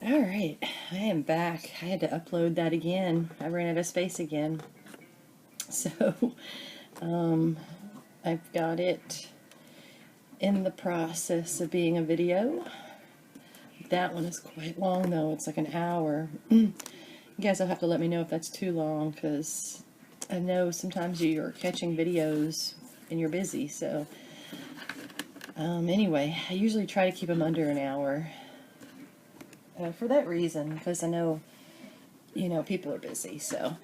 Alright, I am back. I had to upload that again. I ran out of space again. So, I've got it in the process of being a video. That one is quite long though, it's like an hour. You guys will have to let me know if that's too long, because I know sometimes you're catching videos and you're busy, so anyway, I usually try to keep them under an hour. For that reason, because I know, people are busy, so.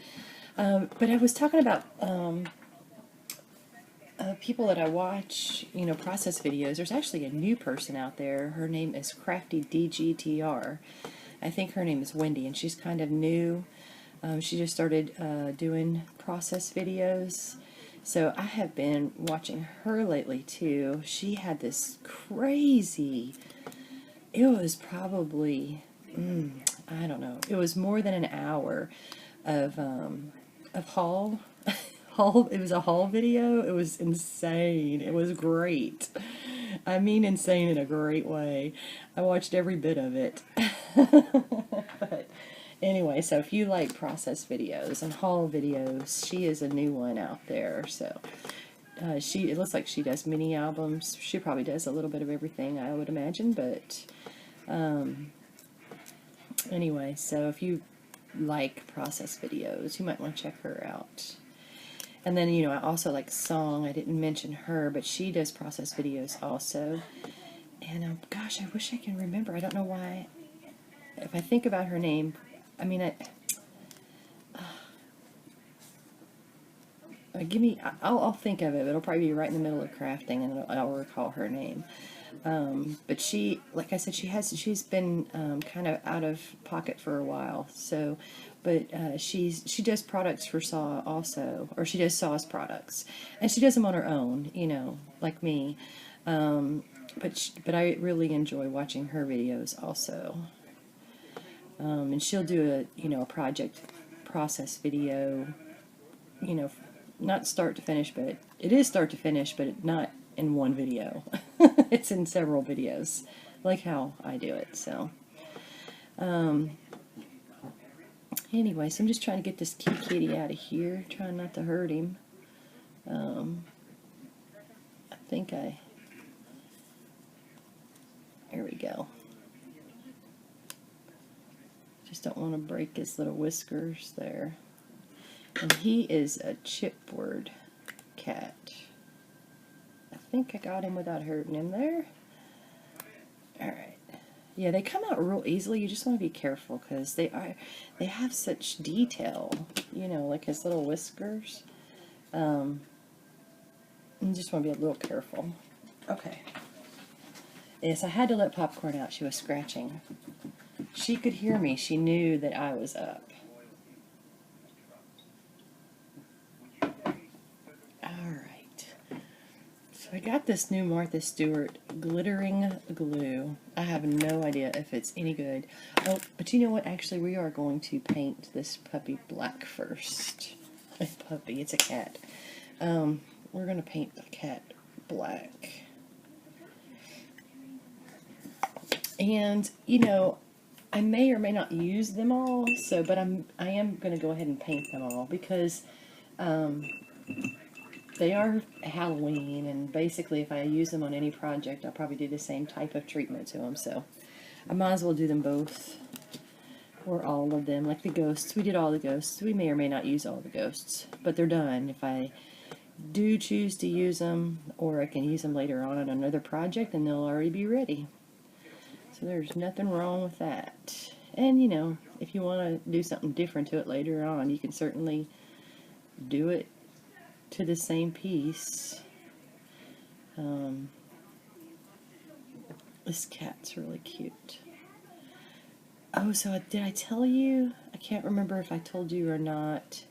But I was talking about people that I watch, process videos. There's actually a new person out there. Her name is Crafty DGTR. I think her name is Wendy, and she's kind of new. She just started doing process videos. So I have been watching her lately too. She had this crazy, it was probably, I don't know, it was more than an hour of haul. It was a haul video. It was insane. It was great. I mean insane in a great way. I watched every bit of it. But anyway, so if you like process videos and haul videos, she is a new one out there. So it looks like she does mini albums. She probably does a little bit of everything, I would imagine, but anyway, so if you like process videos, you might want to check her out. And then, I also like Song. I didn't mention her, but she does process videos also. And gosh, I wish I can remember. I don't know why. If I think about her name, I mean, I'll think of it. It'll probably be right in the middle of crafting, and I'll recall her name. But she, like I said, she's been kind of out of pocket for a while. So, but she does products for Saw also, or she does Saw's products, and she does them on her own, like me. But I really enjoy watching her videos also. And she'll do a project process video, not start to finish, but it is start to finish, but not in one video. It's in several videos, like how I do it. So anyway, so I'm just trying to get this cute kitty out of here, trying not to hurt him. I think there we go. Just don't want to break his little whiskers there. And he is a chipboard cat. I think I got him without hurting him there. Alright. Yeah, they come out real easily. You just want to be careful because they have such detail, like his little whiskers. You just want to be a little careful. Okay. Yes, I had to let Popcorn out. She was scratching. She could hear me. She knew that I was up. I got this new Martha Stewart glittering glue. I have no idea if it's any good. Oh, but you know what? Actually, we are going to paint this puppy black first. A puppy, it's a cat. We're going to paint the cat black. And, I may or may not use them all, but I am going to go ahead and paint them all because they are Halloween, and basically if I use them on any project, I'll probably do the same type of treatment to them, so I might as well do them both, or all of them, like the ghosts. We did all the ghosts. We may or may not use all the ghosts, but they're done. If I do choose to use them, or I can use them later on another project, then they'll already be ready. So there's nothing wrong with that. And, if you want to do something different to it later on, you can certainly do it to the same piece. This cat's really cute. Oh, so did I tell you? I can't remember if I told you or not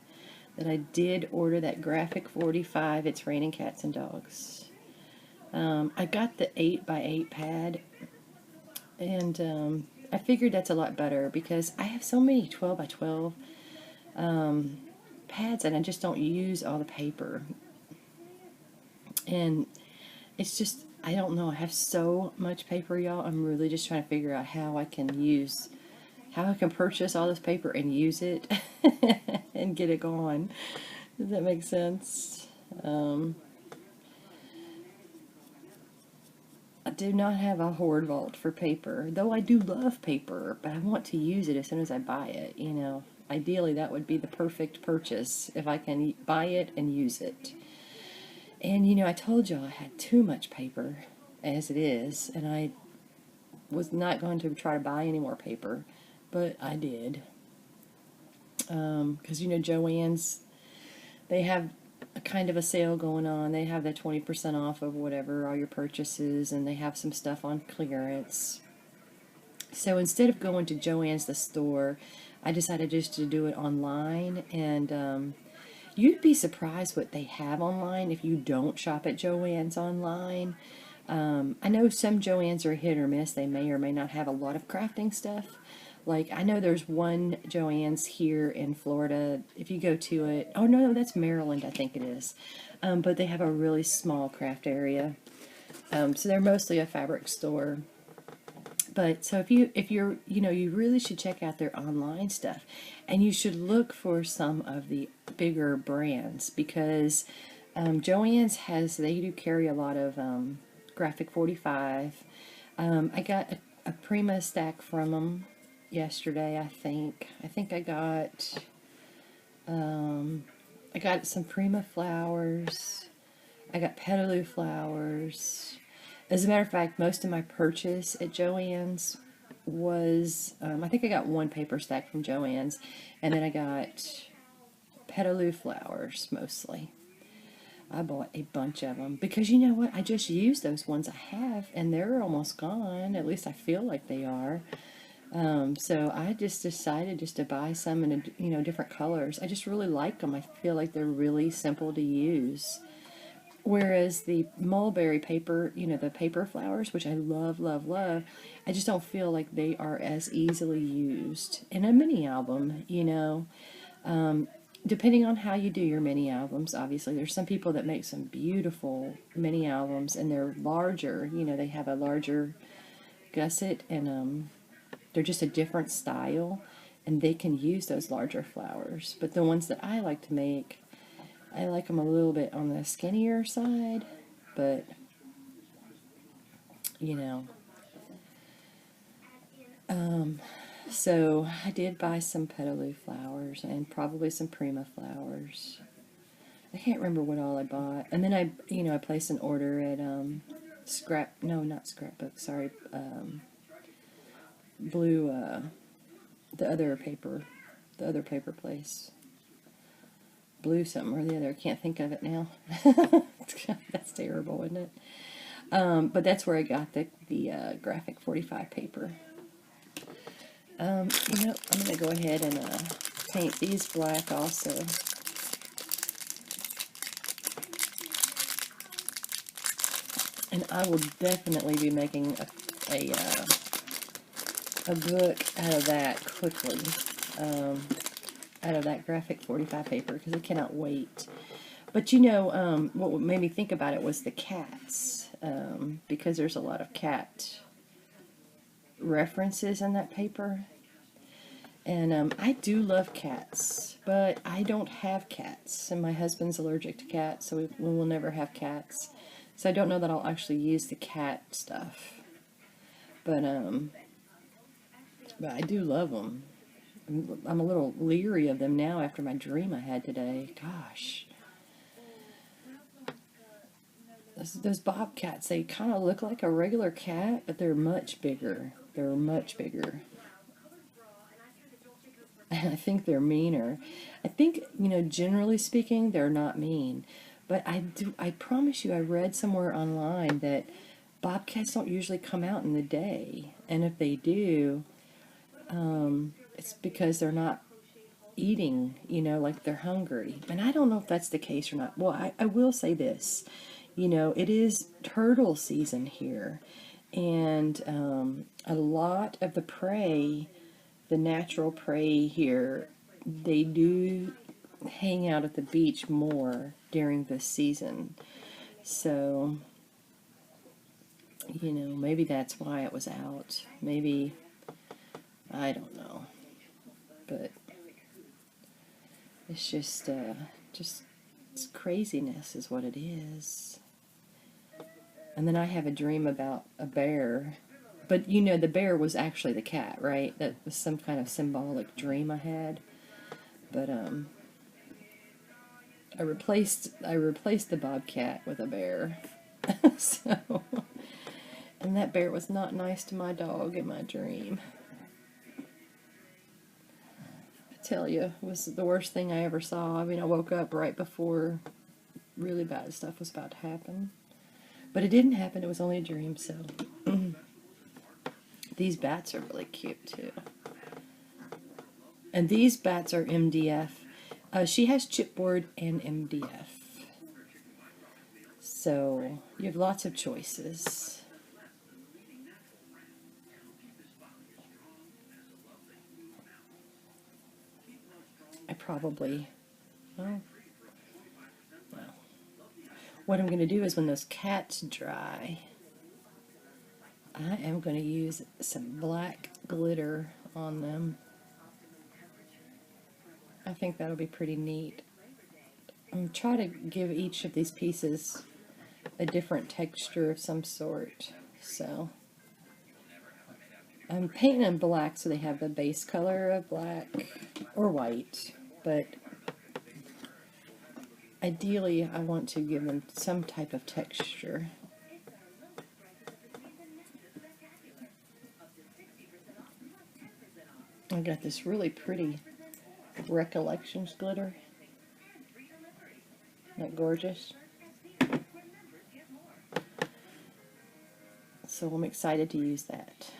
that I did order that Graphic 45. It's Raining Cats and Dogs. I got the 8x8 pad, and I figured that's a lot better because I have so many 12x12 pads, and I just don't use all the paper, and it's just, I don't know, I have so much paper, y'all. I'm really just trying to figure out how I can use how I can purchase all this paper and use it and get it gone. Does that make sense? I do not have a hoard vault for paper, though I do love paper, but I want to use it as soon as I buy it, you know. Ideally, that would be the perfect purchase if I can buy it and use it. And, you know, I told y'all I had too much paper as it is, and I was not going to try to buy any more paper, but I did. Because, you know, Joann's, they have a kind of a sale going on. They have the 20% off of whatever, all your purchases, and they have some stuff on clearance. So instead of going to Joann's, the store, I decided just to do it online, and you'd be surprised what they have online if you don't shop at Joann's online. I know some Joann's are hit or miss. They may or may not have a lot of crafting stuff. Like, I know there's one Joann's here in Florida. If you go to it, oh no, that's Maryland, I think it is. But they have a really small craft area. So they're mostly a fabric store. But so if you're, you know, you really should check out their online stuff, and you should look for some of the bigger brands, because Joann's they do carry a lot of Graphic 45. I got a Prima stack from them yesterday, I think. I think I got some Prima flowers. I got Petaloo flowers. As a matter of fact, most of my purchase at Joann's was, I think I got one paper stack from Joann's, and then I got Petaloo flowers mostly. I bought a bunch of them because, you know what, I just used those ones I have, and they're almost gone. At least I feel like they are. So I just decided just to buy some in, you know, different colors. I just really like them. I feel like they're really simple to use. Whereas the mulberry paper, you know, the paper flowers, which I love, love, love, I just don't feel like they are as easily used in a mini album, you know. Depending on how you do your mini albums, obviously. There's some people that make some beautiful mini albums, and they're larger, you know, they have a larger gusset, and they're just a different style, and they can use those larger flowers. But the ones that I like to make, I like them a little bit on the skinnier side, but, you know. So I did buy some Petaloo flowers and probably some Prima flowers. I can't remember what all I bought. And then I placed an order at not Scrapbook, sorry, Blue, the other paper place. Blue something or the other. I can't think of it now. That's terrible, isn't it? But that's where I got the Graphic 45 paper. You know, I'm going to go ahead and paint these black also. And I will definitely be making a book out of that quickly. Out of that Graphic 45 paper, because I cannot wait. But you know, what made me think about it was the cats, because there's a lot of cat references in that paper. And I do love cats, but I don't have cats, and my husband's allergic to cats, so we will never have cats. So I don't know that I'll actually use the cat stuff. But I do love them. I'm a little leery of them now after my dream I had today. Gosh. Those bobcats, they kind of look like a regular cat, but they're much bigger. They're much bigger. And I think they're meaner. I think, you know, generally speaking, they're not mean. But I promise you, I read somewhere online that bobcats don't usually come out in the day. And if they do, it's because they're not eating, you know, like they're hungry. And I don't know if that's the case or not. Well, I will say this. You know, it is turtle season here. And a lot of the prey, the natural prey here, they do hang out at the beach more during this season. So, you know, maybe that's why it was out. Maybe, I don't know. but it's just it's craziness is what it is. And then I have a dream about a bear, but you know the bear was actually the cat, right? That was some kind of symbolic dream I had. But I replaced the bobcat with a bear. So, and that bear was not nice to my dog in my dream. I tell you, it was the worst thing I ever saw. I mean, I woke up right before really bad stuff was about to happen. But it didn't happen, it was only a dream, so. These bats are really cute too. And these bats are MDF. She has chipboard and MDF. So you have lots of choices. I probably, well, what I'm going to do is when those cats dry, I am going to use some black glitter on them. I think that'll be pretty neat. I'm going to try to give each of these pieces a different texture of some sort. So I'm painting them black so they have the base color of black or white, but ideally I want to give them some type of texture. I got this really pretty Recollections glitter. Isn't that gorgeous? So I'm excited to use that.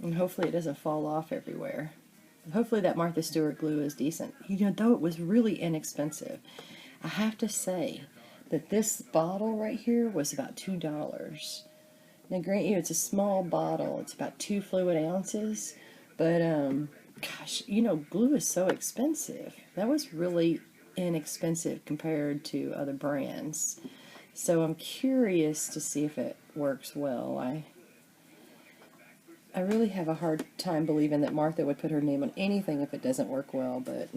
And hopefully it doesn't fall off everywhere. Hopefully that Martha Stewart glue is decent. You know, though it was really inexpensive. I have to say that this bottle right here was about $2. Now, grant you, it's a small bottle. It's about 2 fluid ounces. But, gosh, you know, glue is so expensive. That was really inexpensive compared to other brands. So I'm curious to see if it works well. I really have a hard time believing that Martha would put her name on anything if it doesn't work well, but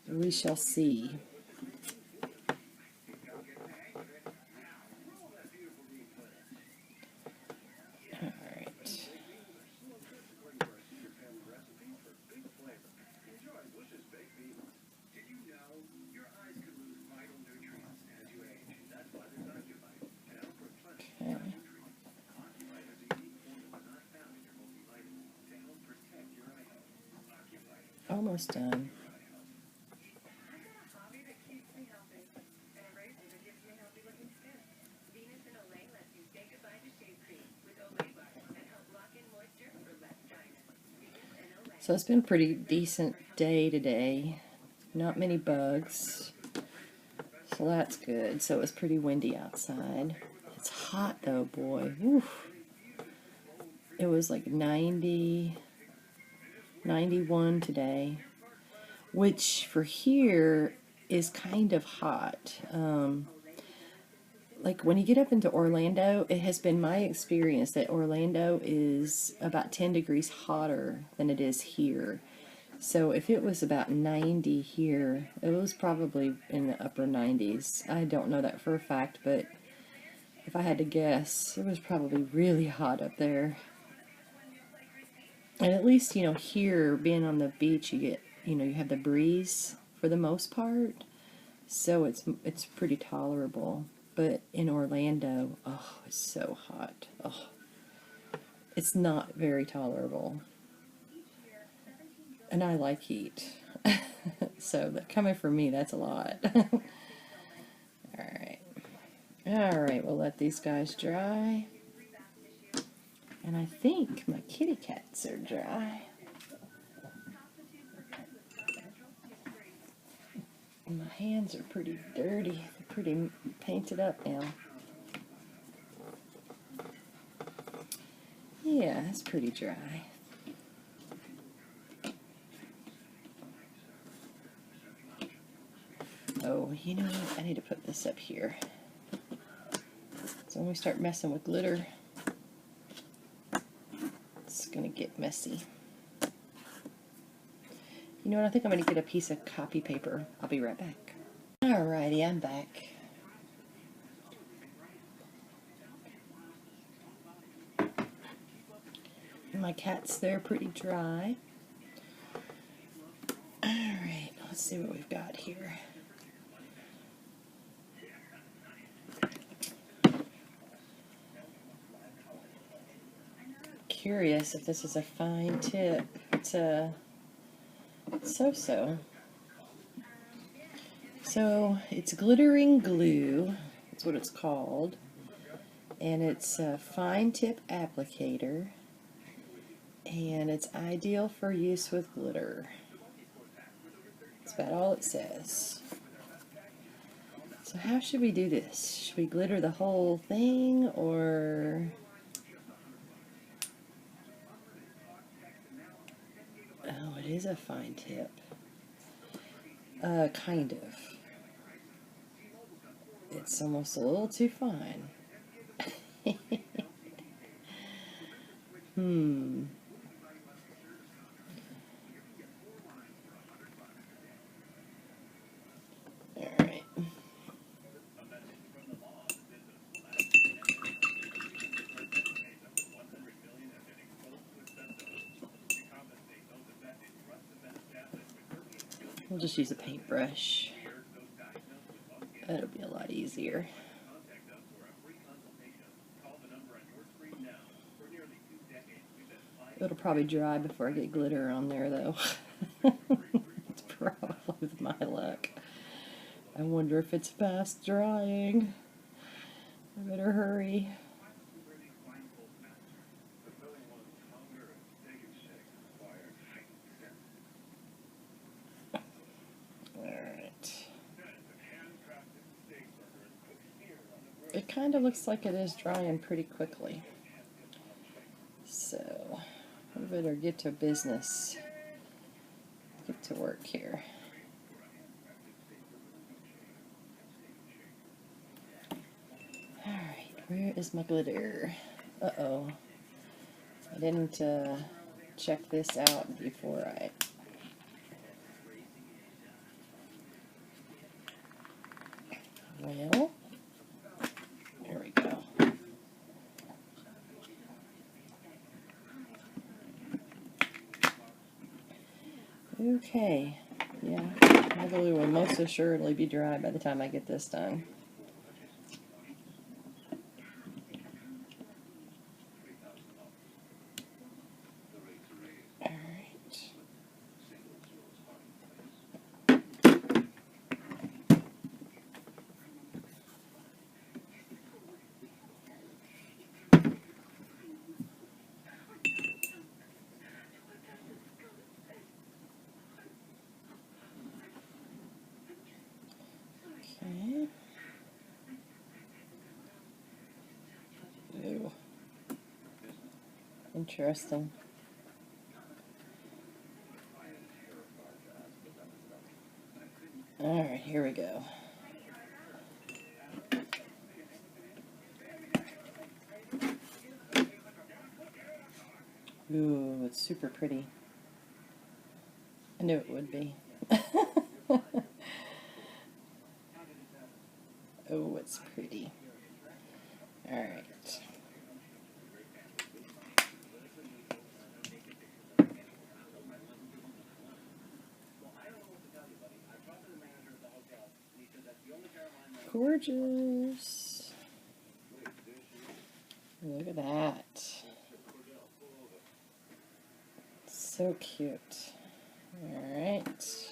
we shall see. Almost done. So it's been a pretty decent day today. Not many bugs. So that's good. So it was pretty windy outside. It's hot though, boy. Oof. It was like 90, 91 today, which for here is kind of hot. Like when you get up into Orlando, it has been my experience that Orlando is about 10 degrees hotter than it is here. So if it was about 90 here, it was probably in the upper 90s. I don't know that for a fact, but if I had to guess, it was probably really hot up there. And at least, you know, here, being on the beach, you get, you know, you have the breeze for the most part. So it's pretty tolerable. But in Orlando, oh, it's so hot. Oh, it's not very tolerable. And I like heat. So coming from me, that's a lot. Alright. Alright, we'll let these guys dry. And I think my kitty cats are dry. And my hands are pretty dirty. They're pretty painted up now. Yeah, it's pretty dry. Oh, you know what? I need to put this up here. So when we start messing with glitter, going to get messy. You know what? I think I'm going to get a piece of copy paper. I'll be right back. Alrighty, I'm back. My cat's there pretty dry. Alright, let's see what we've got here. Curious if this is a fine tip. It's a so-so. So it's glittering glue. That's what it's called. And it's a fine tip applicator. And it's ideal for use with glitter. That's about all it says. So how should we do this? Should we glitter the whole thing, or... Oh, it is a fine tip. Kind of. It's almost a little too fine. Alright. We'll just use a paintbrush. That'll be a lot easier. It'll probably dry before I get glitter on there, though. It's probably with my luck. I wonder if it's fast drying. I better hurry. Alright. It kind of looks like it is drying pretty quickly. So, we better get to business. Get to work here. Alright, where is my glitter? Uh-oh. I didn't check this out before I... Well, there we go. Okay, yeah, my glue will most assuredly be dry by the time I get this done. Alright. Okay. Ooh. Interesting. Alright, here we go. Ooh, it's super pretty. I knew it would be. Oh, it's pretty. Alright. Gorgeous. Look at that. So cute. Alright.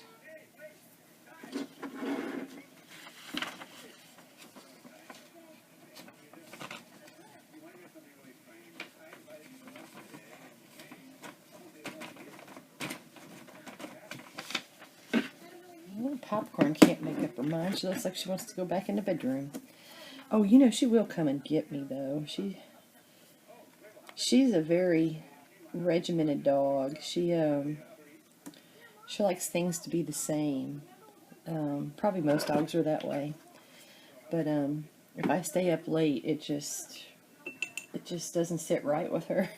Popcorn can't make up her mind. She looks like she wants to go back in the bedroom. Oh, you know, she will come and get me, though. She's a very regimented dog. She likes things to be the same. Probably most dogs are that way. But if I stay up late, it just doesn't sit right with her.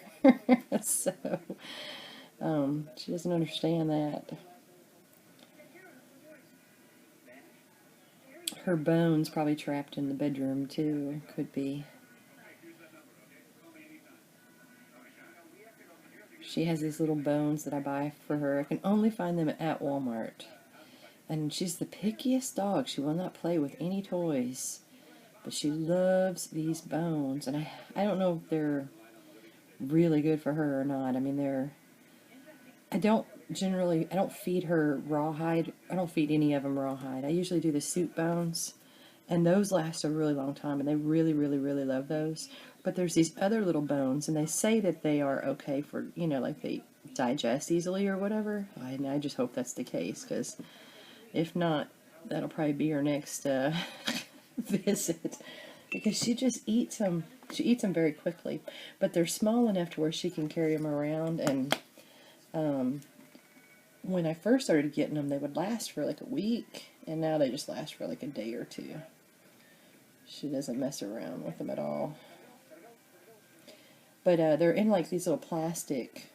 So, she doesn't understand that. Her bones probably trapped in the bedroom too, could be. She has these little bones that I buy for her. I can only find them at Walmart. And she's the pickiest dog. She will not play with any toys. But she loves these bones. And I don't know if they're really good for her or not. I mean, I don't feed her rawhide. I don't feed any of them rawhide. I usually do the soup bones. And those last a really long time. And they really, really, really love those. But there's these other little bones. And they say that they are okay for, you know, like they digest easily or whatever. And I just hope that's the case. Because if not, that'll probably be her next visit. Because she just eats them. She eats them very quickly. But they're small enough to where she can carry them around. And when I first started getting them, they would last for like a week. And now they just last for like a day or two. She doesn't mess around with them at all. But they're in like these little plastic.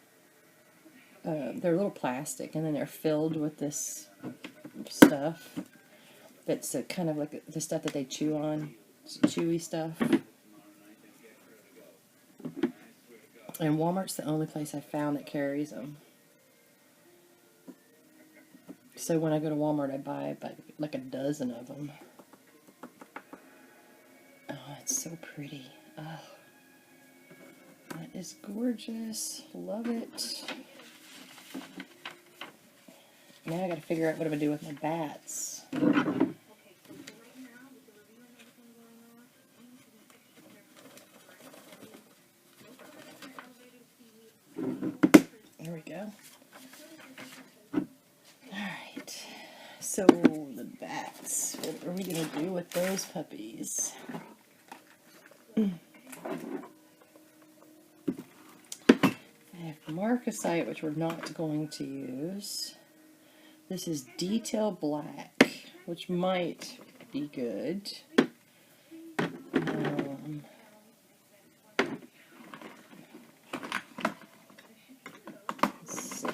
They're little plastic. And then they're filled with this stuff. That's kind of like the stuff that they chew on. It's chewy stuff. And Walmart's the only place I found that carries them. So when I go to Walmart, I buy like a dozen of them. Oh, it's so pretty. Oh, that is gorgeous. Love it. Now I gotta figure out what I'm gonna do with my bats. There we go. Alright. So, the bats. What are we gonna do with those puppies? I have Marcasite, which we're not going to use. This is Detail Black, which might be good. Let's see.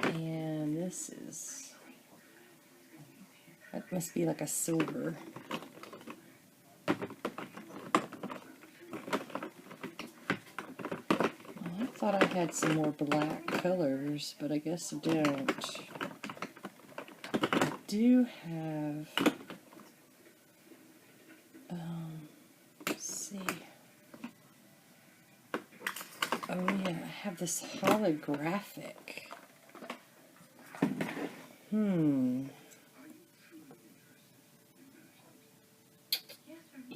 And this is, that must be like a silver. I thought I had some more black colors, but I guess I don't. I do have, let's see. Oh yeah, I have this holographic.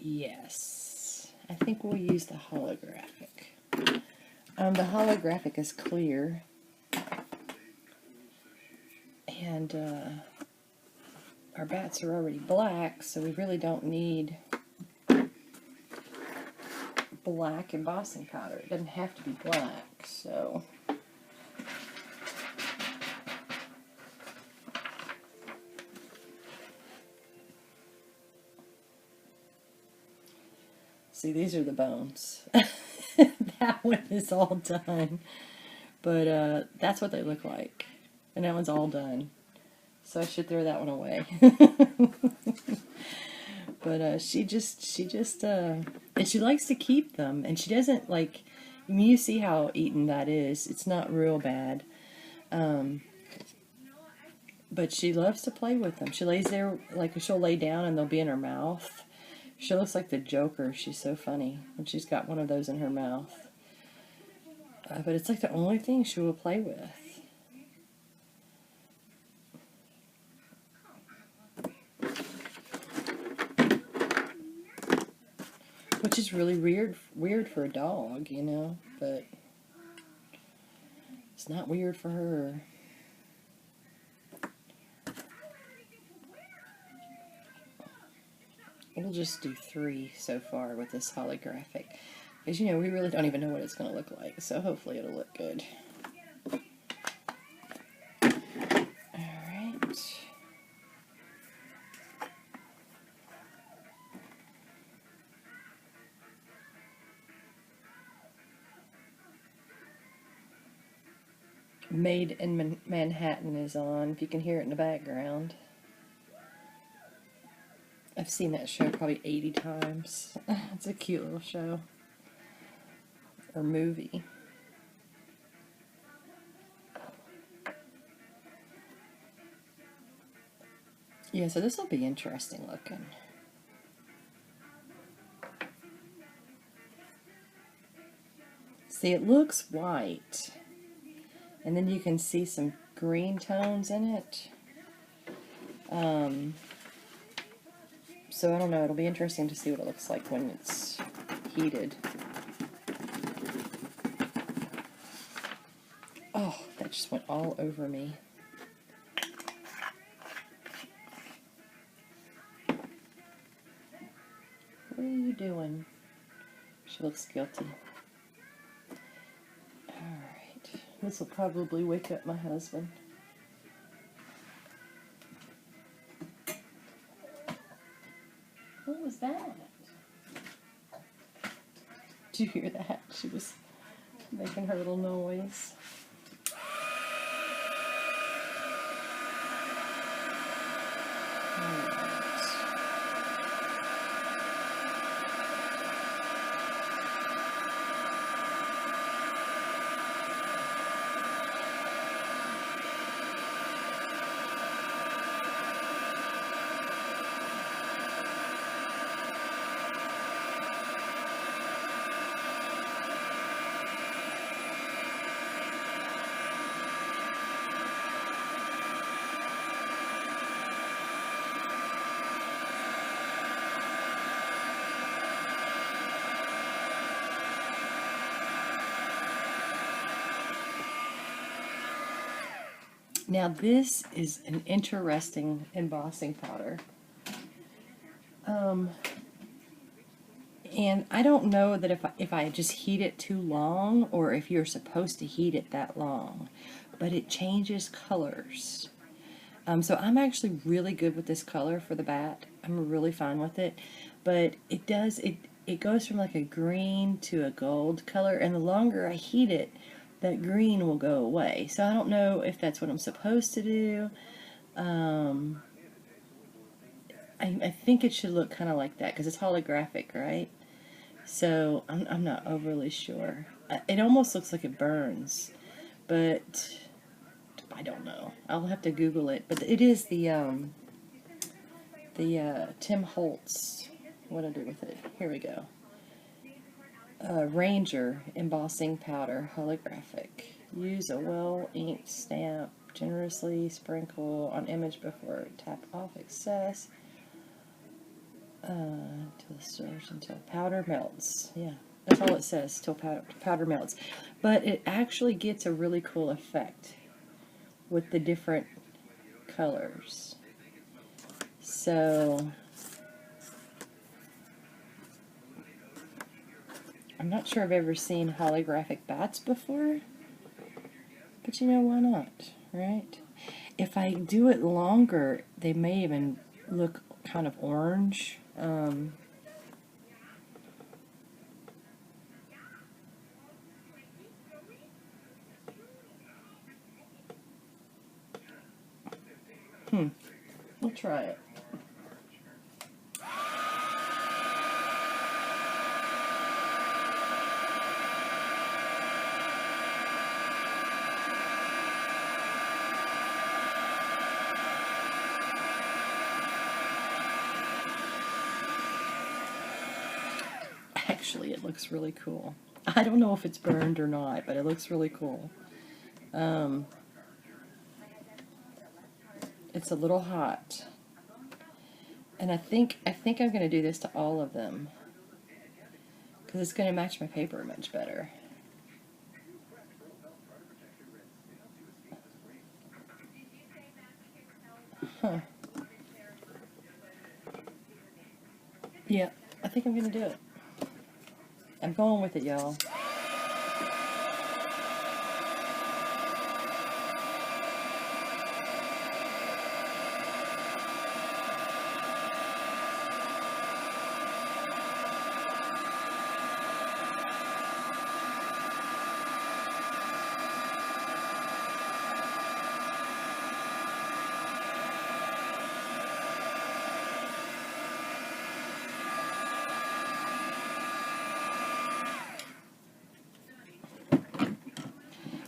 Yes, I think we'll use the holographic. The holographic is clear, and our bats are already black, so we really don't need black embossing powder. It doesn't have to be black, so. See, these are the bones. That one is all done. But that's what they look like. And that one's all done. So I should throw that one away. But she and she likes to keep them. And she doesn't like, I mean, you see how eaten that is. It's not real bad. But she loves to play with them. She lays there, like she'll lay down and they'll be in her mouth. She looks like the Joker. She's so funny when she's got one of those in her mouth. But it's like the only thing she will play with. Which is really weird for a dog, you know, but it's not weird for her. We'll just do 3 so far with this holographic. Because, you know, we really don't even know what it's going to look like. So hopefully it'll look good. Alright. Made in Manhattan is on, if you can hear it in the background. I've seen that show probably 80 times. It's a cute little show. Or movie. Yeah, so this will be interesting looking. See, it looks white. And then you can see some green tones in it. So I don't know, it'll be interesting to see what it looks like when it's heated. Oh, that just went all over me. What are you doing? She looks guilty. Alright, this will probably wake up my husband. What was that? Did you hear that? She was making her little noise. Now this is an interesting embossing powder. And I don't know that if I just heat it too long or if you're supposed to heat it that long, but it changes colors. So I'm actually really good with this color for the bat. I'm really fine with it, but it goes from like a green to a gold color, and the longer I heat it, that green will go away. So I don't know if that's what I'm supposed to do. I think it should look kind of like that because it's holographic, right? So I'm not overly sure. It almost looks like it burns, but I don't know. I'll have to Google it. But it is the Tim Holtz. What do I do with it? Here we go. Ranger embossing powder, holographic. Use a well-inked stamp. Generously sprinkle on image before tap off excess. Till the stirs until powder melts. Yeah, that's all it says. Till powder melts. But it actually gets a really cool effect with the different colors. So I'm not sure I've ever seen holographic bats before, but you know, why not, right? If I do it longer, they may even look kind of orange. We'll try it. Actually, it looks really cool. I don't know if it's burned or not, but it looks really cool. It's a little hot. And I think I'm going to do this to all of them because it's going to match my paper much better. Huh. Yeah, I think I'm going to do it. I'm going with it, y'all.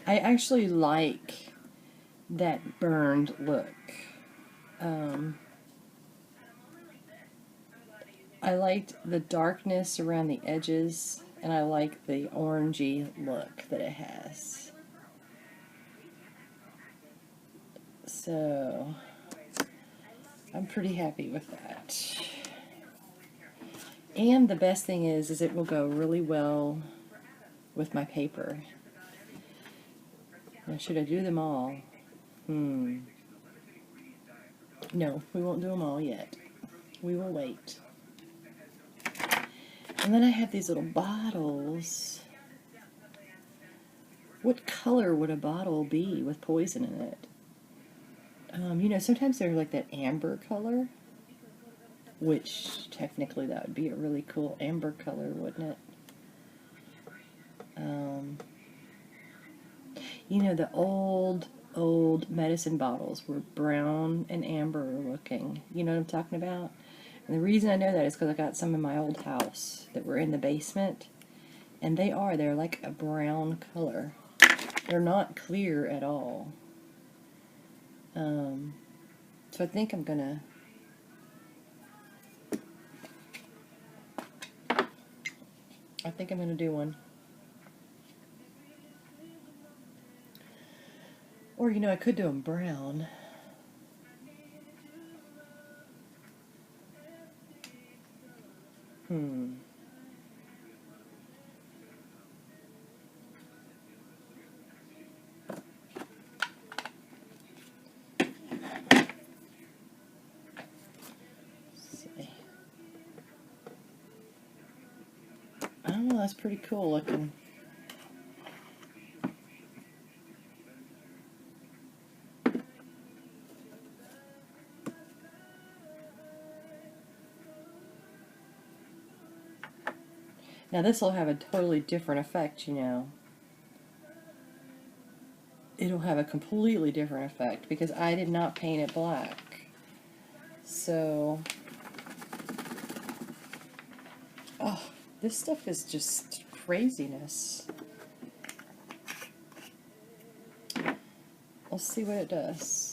I actually like that burned look. I liked the darkness around the edges, and I like the orangey look that it has. So I'm pretty happy with that. And the best thing is it will go really well with my paper. Now, should I do them all? No, we won't do them all yet. We will wait. And then I have these little bottles. What color would a bottle be with poison in it? You know, sometimes they're like that amber color, which technically that would be a really cool amber color, wouldn't it? You know, the old medicine bottles were brown and amber looking. You know what I'm talking about? And the reason I know that is because I got some in my old house that were in the basement, and they're like a brown color. They're not clear at all. So I think I'm gonna do one. Or, you know, I could do them brown. Oh, that's pretty cool looking. Now this will have a totally different effect, you know. It'll have a completely different effect because I did not paint it black. So, oh, this stuff is just craziness. Let's see what it does.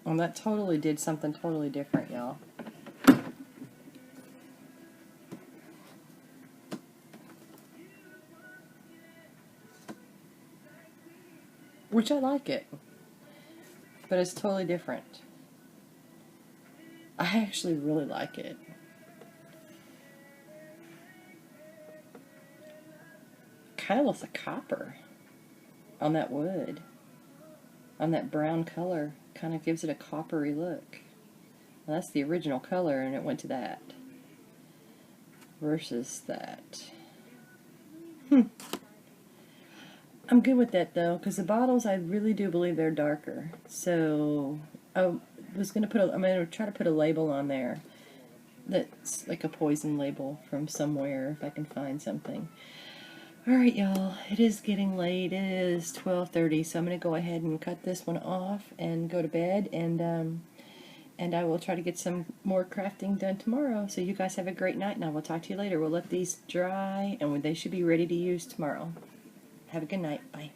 Well, that totally did something totally different, y'all. Which I like it. But it's totally different. I actually really like it. Kind of looks like copper on that wood. On that brown color. Kind of gives it a coppery look. Well, that's the original color, and it went to that. Versus that. I'm good with that though, because the bottles, I really do believe they're darker. So I'm going to try to put a label on there that's like a poison label from somewhere if I can find something. Alright, y'all, it is getting late. It is 12:30, so I'm going to go ahead and cut this one off and go to bed, and I will try to get some more crafting done tomorrow. So you guys have a great night, and I will talk to you later. We'll let these dry, and they should be ready to use tomorrow. Have a good night. Bye.